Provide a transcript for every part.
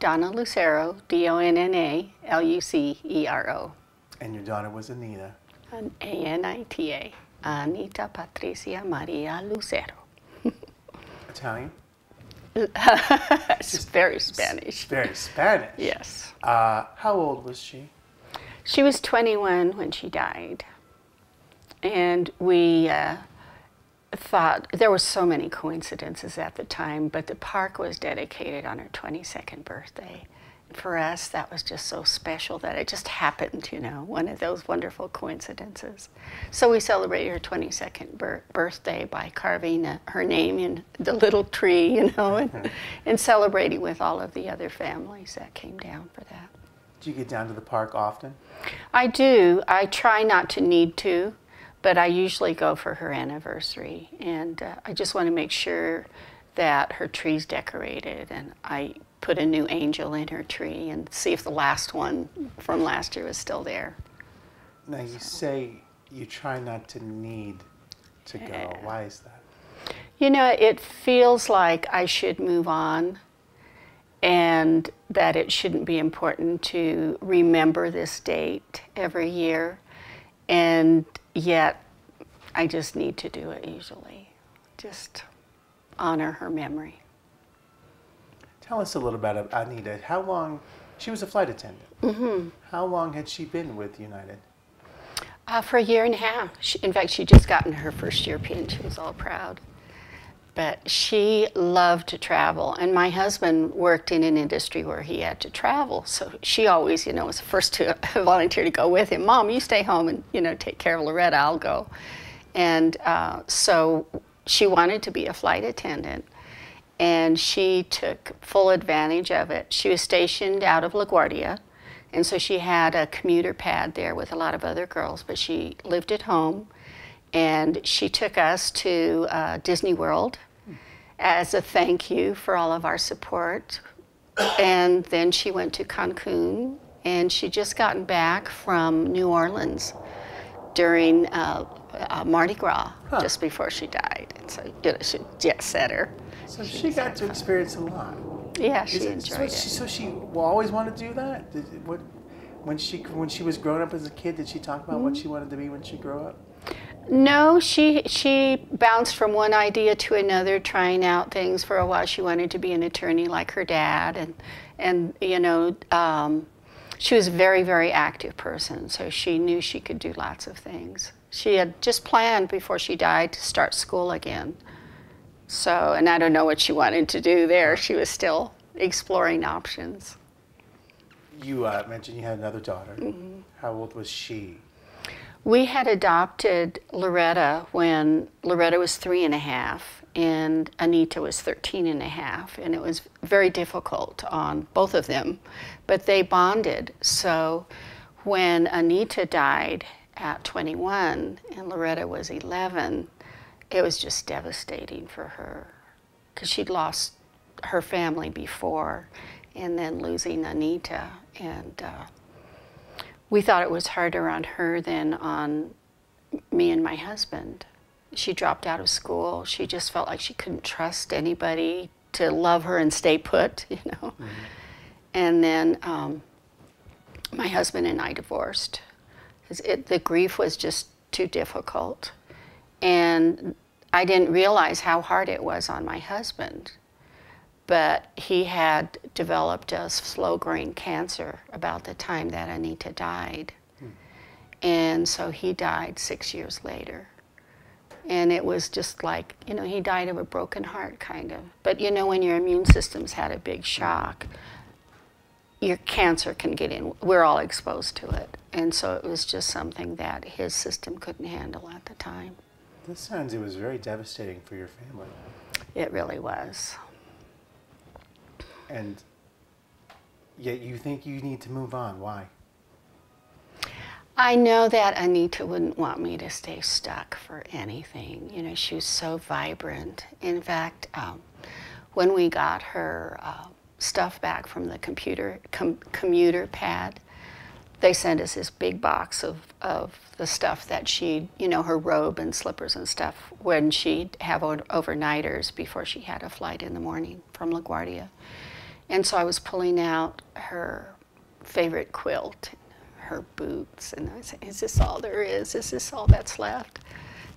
Donna Lucero, D-O-N-N-A-L-U-C-E-R-O. And your daughter was Anita. A-N-I-T-A. Anita Patricia Maria Lucero. Italian? It's very Spanish. Very Spanish. Yes. How old was she? She was 21 when she died. And we thought, there were so many coincidences at the time, but the park was dedicated on her 22nd birthday. For us, that was just so special that it just happened, you know, one of those wonderful coincidences. So we celebrated her 22nd birthday by carving her name in the little tree, you know, and celebrating with all of the other families that came down for that. Do you get down to the park often? I do. I try not to need to, but I usually go for her anniversary. And I just want to make sure that her tree's decorated, and I put a new angel in her tree and see if the last one from last year was still there. Now you say you try not to need to go. Why is that? You know, it feels like I should move on and that it shouldn't be important to remember this date every year, and yet I just need to do it usually. Just honor her memory. Tell us a little about Anita. How long, she was a flight attendant. Mm-hmm. How long had she been with United? For a year and a half. In fact, she just gotten her first European. She was all proud. But she loved to travel, and my husband worked in an industry where he had to travel, so she always, you know, was the first to volunteer to go with him. Mom, you stay home and, you know, take care of Loretta, I'll go. And so she wanted to be a flight attendant, and she took full advantage of it. She was stationed out of LaGuardia, and so she had a commuter pad there with a lot of other girls, but she lived at home, and she took us to Disney World as a thank you for all of our support. And then she went to Cancun, and she just gotten back from New Orleans during Mardi Gras, just before she died. And so, you know, she jet setter. So she got to experience a lot. Yeah, she enjoyed it. So she will always want to do that? When she was growing up as a kid, did she talk about what she wanted to be when she grew up? No, she bounced from one idea to another, trying out things. For a while, she wanted to be an attorney like her dad, and you know, she was a very, very active person, so she knew she could do lots of things. She had just planned before she died to start school again. So, and I don't know what she wanted to do there. She was still exploring options. You mentioned you had another daughter. Mm-hmm. How old was she? We had adopted Loretta when Loretta was 3.5 and Anita was 13.5, and it was very difficult on both of them, but they bonded. So when Anita died at 21 and Loretta was 11, it was just devastating for her because she'd lost her family before, and then losing Anita, and we thought it was harder on her than on me and my husband. She dropped out of school. She just felt like she couldn't trust anybody to love her and stay put, you know. Mm-hmm. And then my husband and I divorced. The grief was just too difficult. And I didn't realize how hard it was on my husband. But he had developed a slow-growing cancer about the time that Anita died. And so he died 6 years later. And it was just like, you know, he died of a broken heart, kind of. But, you know, when your immune system's had a big shock, your cancer can get in. We're all exposed to it. And so it was just something that his system couldn't handle at the time. This sounds, it was very devastating for your family. It really was. And yet you think you need to move on. Why? I know that Anita wouldn't want me to stay stuck for anything. You know, she was so vibrant. In fact, when we got her stuff back from the commuter pad, they sent us this big box of the stuff that she'd, you know, her robe and slippers and stuff, when she'd have overnighters before she had a flight in the morning from LaGuardia. And so I was pulling out her favorite quilt, her boots, and I said, is this all there is? Is this all that's left?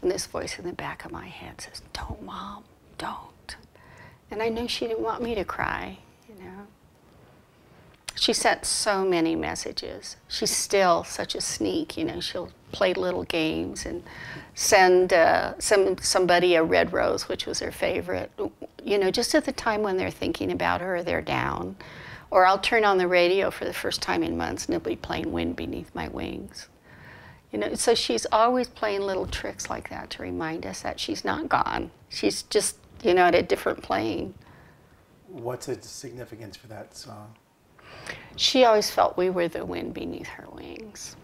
And this voice in the back of my head says, don't, Mom, don't. And I knew she didn't want me to cry, you know. She sent so many messages. She's still such a sneak, you know. She'll play little games and send somebody a red rose, which was her favorite, you know, just at the time when they're thinking about her or they're down. Or I'll turn on the radio for the first time in months and it'll be playing Wind Beneath My Wings. You know, so she's always playing little tricks like that to remind us that she's not gone. She's just, you know, at a different plane. What's the significance for that song? She always felt we were the wind beneath her wings.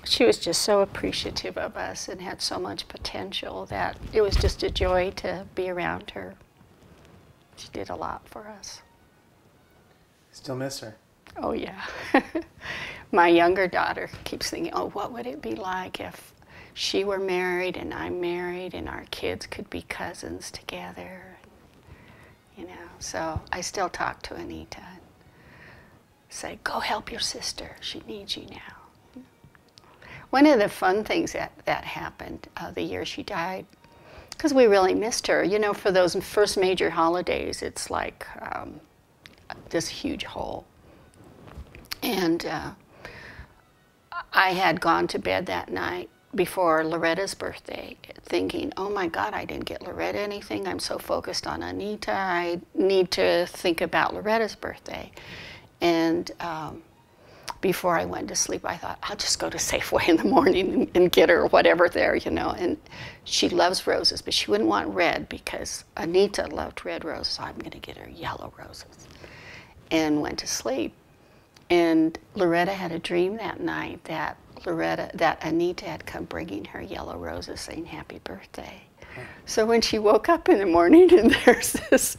She was just so appreciative of us and had so much potential that it was just a joy to be around her. She did a lot for us. Still miss her? Oh, yeah. My younger daughter keeps thinking, oh, what would it be like if she were married and I'm married and our kids could be cousins together? You know, so I still talk to Anita and say, go help your sister. She needs you now. One of the fun things that happened the year she died, because we really missed her, you know, for those first major holidays, it's like this huge hole. And I had gone to bed that night before Loretta's birthday thinking, oh my God, I didn't get Loretta anything. I'm so focused on Anita. I need to think about Loretta's birthday. And before I went to sleep, I thought, I'll just go to Safeway in the morning and get her whatever there, you know. And she loves roses, but she wouldn't want red because Anita loved red roses, so I'm going to get her yellow roses. And went to sleep. And Loretta had a dream that night that Anita had come bringing her yellow roses saying happy birthday. So when she woke up in the morning and there's this,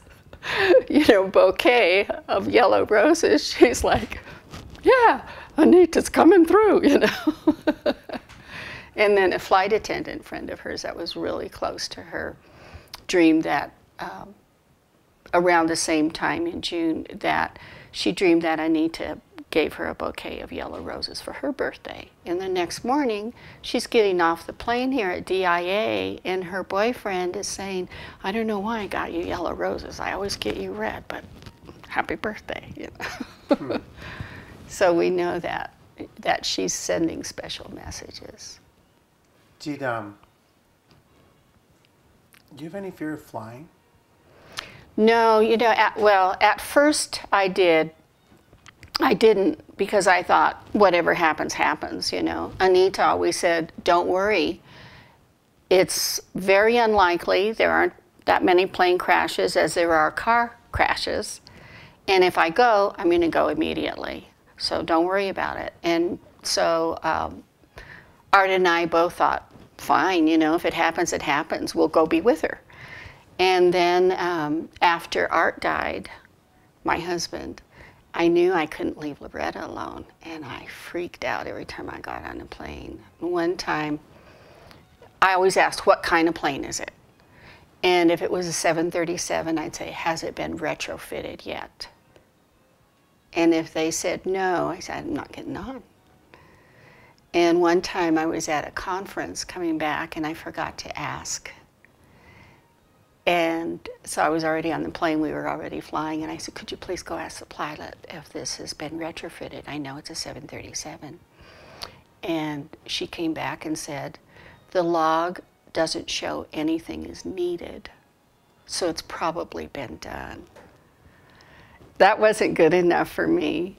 you know, bouquet of yellow roses, she's like, yeah, Anita's coming through, you know. And then a flight attendant friend of hers that was really close to her dreamed that around the same time in June that she dreamed that Anita gave her a bouquet of yellow roses for her birthday. And the next morning, she's getting off the plane here at DIA, and her boyfriend is saying, I don't know why I got you yellow roses. I always get you red, but happy birthday, you know. So we know that she's sending special messages. Do you have any fear of flying? No, you know, at first I did. I didn't, because I thought whatever happens, happens, you know. Anita always said, don't worry. It's very unlikely. There aren't that many plane crashes as there are car crashes. And if I go, I'm going to go immediately. So don't worry about it. And so Art and I both thought, fine, you know, if it happens, it happens. We'll go be with her. And then after Art died, my husband, I knew I couldn't leave Loretta alone, and I freaked out every time I got on a plane. One time, I always asked, what kind of plane is it? And if it was a 737, I'd say, has it been retrofitted yet? And if they said no, I said, I'm not getting on. And one time I was at a conference coming back, and I forgot to ask. And so I was already on the plane, we were already flying, and I said, could you please go ask the pilot if this has been retrofitted? I know it's a 737. And she came back and said, the log doesn't show anything is needed, so it's probably been done. That wasn't good enough for me.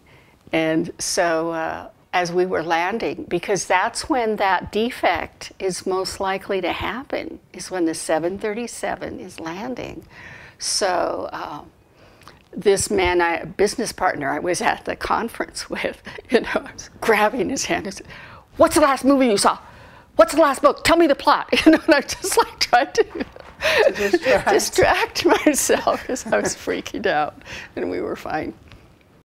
And so as we were landing, because that's when that defect is most likely to happen, is when the 737 is landing. So this man, business partner I was at the conference with, you know, I was grabbing his hand and said, what's the last movie you saw? What's the last book? Tell me the plot. You know, and I just like tried to distract myself because I was freaking out, and we were fine.